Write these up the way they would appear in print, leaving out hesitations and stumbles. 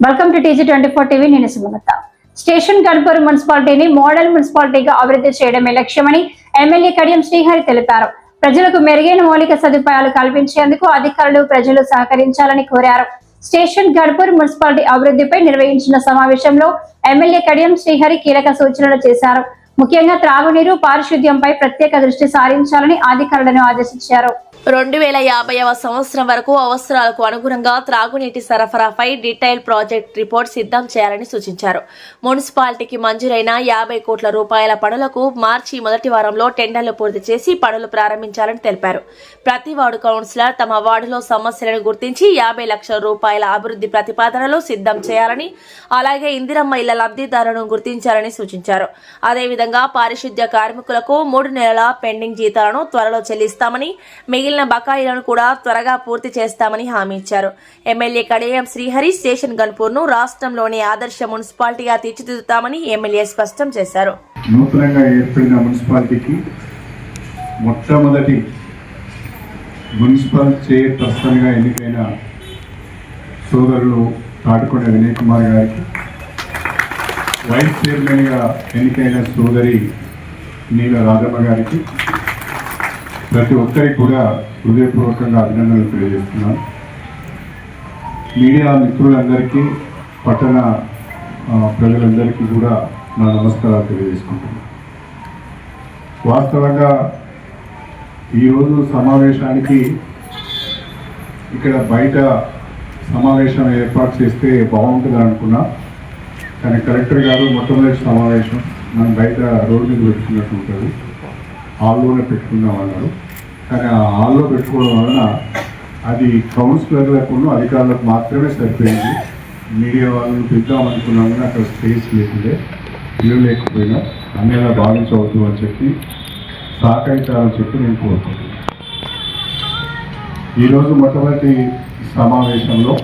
Welcome to TG24 TV. నేను Sumalatha. Station Ganapur మున్సిపాలిటీని model మున్సిపాలిటీగా అభివృద్ధి చేయడమే లక్ష్యమని ఎమ్మెల్యే కడియం శ్రీహరి తెలిపారు. ప్రజలకు మెరుగైన మౌలిక సదుపాయాలు కల్పించేందుకు అధికారులు ప్రజలు సహకరించాలని కోరారు. స్టేషన్ గణపూర్ మున్సిపాలిటీ అభివృద్ధిపై నిర్వహించిన సమావేశంలో ఎమ్మెల్యే కడియం శ్రీహరి కీలక సూచనలు చేశారు. ముఖ్యంగా త్రాగునీరు, పారిశుద్ధ్యంపై ప్రత్యేక దృష్టి సారించాలని అధికారులను ఆదేశించారు. 2050వ సంవత్సరం వరకు అవసరాలకు అనుగుణంగా త్రాగునీటి సరఫరాపై డీటెయిల్ ప్రాజెక్ట్ రిపోర్ట్ సిద్ధం చేయాలని సూచించారు. మున్సిపాలిటీకి మంజూరైన 50 కోట్ల రూపాయల పనులకు మార్చి మొదటి వారంలో టెండర్లు పూర్తి చేసి పనులు ప్రారంభించాలని తెలిపారు. ప్రతి వార్డు కౌన్సిలర్ తమ వార్డులో సమస్యలను గుర్తించి 50 లక్షల రూపాయల అభివృద్ధి ప్రతిపాదనలు సిద్ధం చేయాలని, అలాగే ఇందిరమ్మ ఇళ్ల లబ్ధిదారులను గుర్తించాలని సూచించారు. అదేవిధంగా పారిశుద్ధ్య కార్మికులకు 3 నెలల పెండింగ్ జీతాలను త్వరలో చెల్లిస్తామని, మిగిలిన బకాయిలను కూడా త్వరగా పూర్తి చేస్తామని హామీ ఇచ్చారు. ఎమ్మెల్యే కడియం శ్రీహరి స్టేషన్ గన్పూర్ ను రాష్ట్రంలోని ఆదర్శ మున్సిపాలిటీగా తీర్చిదిద్దుతామని ఎమ్మెల్యే స్పష్టం చేశారు. నూతనంగా ఏర్పడిన మున్సిపాలిటీకి మొట్టమొదటి మున్సిపల్ చైర్పర్సన్గా ఎన్నికైన సోదరులు తాటికొండ వినయ్ కుమార్ గారికి, వైస్ చైర్మన్గా ఎన్నికైన సోదరి నీల రాధమ్మ గారికి, ప్రతి ఒక్కరికి కూడా హృదయపూర్వకంగా అభినందనలు తెలియజేస్తున్నాను. మీడియా మిత్రులందరికీ, పట్టణ ప్రజలందరికీ కూడా నా నమస్కారాలు తెలియజేసుకుంటున్నాను. వాస్తవంగా ఈరోజు సమావేశానికి ఇక్కడ బయట సమావేశం ఏర్పాటు చేస్తే బాగుంటుంది అనుకున్నా, కానీ కలెక్టర్ గారు మొట్టమొదటి సమావేశం మనం బయట రోడ్డు మీద పెట్టుకున్నట్టు ఉంటుంది, హాల్లోనే పెట్టుకుందాం అన్నారు. కానీ ఆ హాల్లో పెట్టుకోవడం వలన అది కౌన్సిలర్లకు అధికారులకు మాత్రమే సరిపోయింది. మీడియా వాళ్ళని పిలుద్దామనుకున్నాం కానీ అక్కడ స్పేస్ లేకుండే, ఇల్లు లేకపోయినా అన్నిలా భావించవద్దు అని చెప్పి సహకరించాలని చెప్పి నేను కోరుకుంటున్నాను. ఈరోజు మొట్టమొదటి సమావేశంలో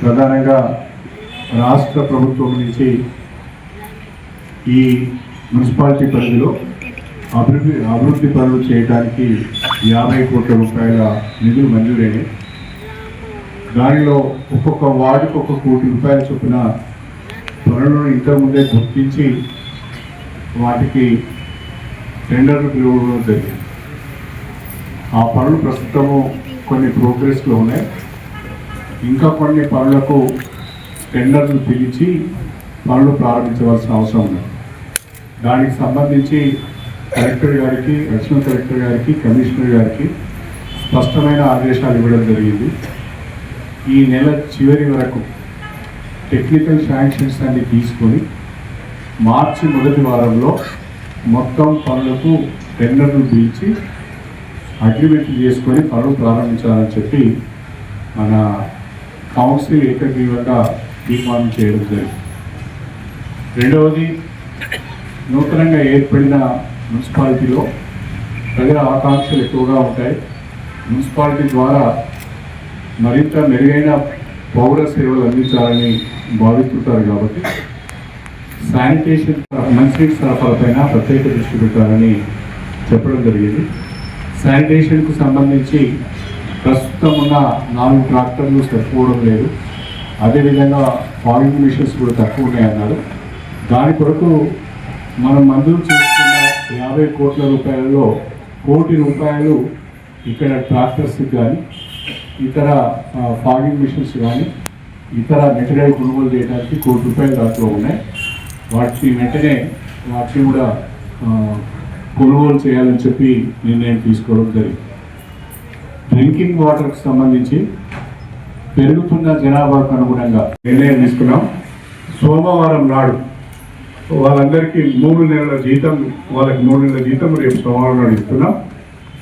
ప్రధానంగా రాష్ట్ర ప్రభుత్వం నుంచి ఈ మున్సిపాలిటీ పరిధిలో అభివృద్ధి పనులు చేయడానికి 50 కోట్ల రూపాయల నిధులు మంజూరైనాయి. దానిలో ఒక్కొక్క వార్డుకు 1 కోటి రూపాయల చొప్పున పనులను ఇంతకుముందే గుర్తించి వాటికి టెండర్లు పిలువడం జరిగింది. ఆ పనులు ప్రస్తుతము కొన్ని ప్రోగ్రెస్లో ఉన్నాయి. ఇంకా కొన్ని పనులకు టెండర్లు పిలిచి పనులు ప్రారంభించవలసిన అవసరం ఉంది. దానికి సంబంధించి కలెక్టర్ గారికి, అడిషనల్ కలెక్టర్ గారికి, కమిషనర్ గారికి స్పష్టమైన ఆదేశాలు ఇవ్వడం జరిగింది. ఈ నెల చివరి వరకు టెక్నికల్ శాంక్షన్స్ అన్ని తీసుకొని మార్చి మొదటి వారంలో మొత్తం పనులకు టెండర్లు పిలిచి అగ్రిమెంట్లు చేసుకొని పనులు ప్రారంభించాలని చెప్పి మన కౌన్సిల్ ఏకగ్రీవంగా తీర్మానం చేయడం జరిగింది. రెండవది, నూతనంగా ఏర్పడిన మున్సిపాలిటీలో ప్రజల ఆకాంక్షలు ఎక్కువగా ఉంటాయి. మున్సిపాలిటీ ద్వారా మరింత మెరుగైన పౌర సేవలు అందించాలని భావిస్తుంటారు. కాబట్టి శానిటేషన్, మంచినీటి సరఫరాపైన ప్రత్యేక దృష్టి పెట్టాలని చెప్పడం జరిగింది. శానిటేషన్కు సంబంధించి ప్రస్తుతం ఉన్న 4 ట్రాక్టర్లు సరిపోవడం లేదు. అదేవిధంగా ఫాగింగ్ మిషన్స్ కూడా తక్కువ ఉన్నాయన్నారు. దాని కొరకు మనం మంజూరు చేసుకున్న 50 కోట్ల రూపాయలలో 1 కోటి రూపాయలు ఇక్కడ ట్రాక్టర్స్కి కానీ, ఇతర ఫాగింగ్ మిషన్స్ కానీ, ఇతర మెటీరియల్ కొనుగోలు చేయడానికి 1 కోటి రూపాయలు దాంట్లో ఉన్నాయి. వాటిని వెంటనే కూడా కొనుగోలు చేయాలని చెప్పి నిర్ణయం తీసుకోవడం జరిగింది. డ్రింకింగ్ వాటర్కి సంబంధించి పెరుగుతున్న జనాభాకు అనుగుణంగా నిర్ణయం తీసుకున్నాం. సోమవారం నాడు వాళ్ళందరికీ 3 నెలల జీతం, వాళ్ళకి 3 నెలల జీతం రేపు సోమవారం నాడు ఇస్తున్నాం.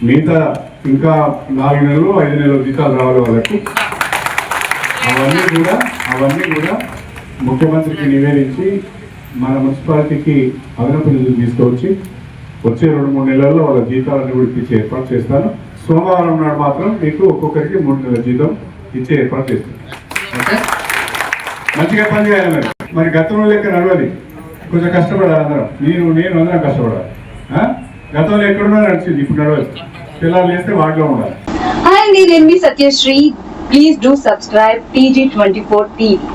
మిగతా ఇంకా 4 నెలలు 5 నెలల జీతాలు రావాలి వాళ్ళకి. అవన్నీ కూడా ముఖ్యమంత్రికి నివేదించి మన మున్సిపాలిటీకి అదనపు నిధులు తీసుకొచ్చి వచ్చే 2-3 నెలల్లో వాళ్ళ జీతాలను కూడా ఇచ్చే ఏర్పాటు చేస్తాను. సోమవారం నాడు మాత్రం మీకు ఒక్కొక్కరికి 3 నెలల జీతం ఇచ్చే ఏర్పాటు చేస్తాను. ఓకే, మంచిగా పని చేయాలి. మరి గతంలో లెక్క నడవాలి, కొంచెం కష్టపడాలి. అందరం నేను అందరం కష్టపడాలి. గతంలో ఎక్కడున్నా నడిచింది, ఇప్పుడు నడవాలి. పిల్లలు చేస్తే వాటిలో ఉండాలి. హాయ్ అండి, నేను మీ Satyasri. Please do subscribe TG24 TV.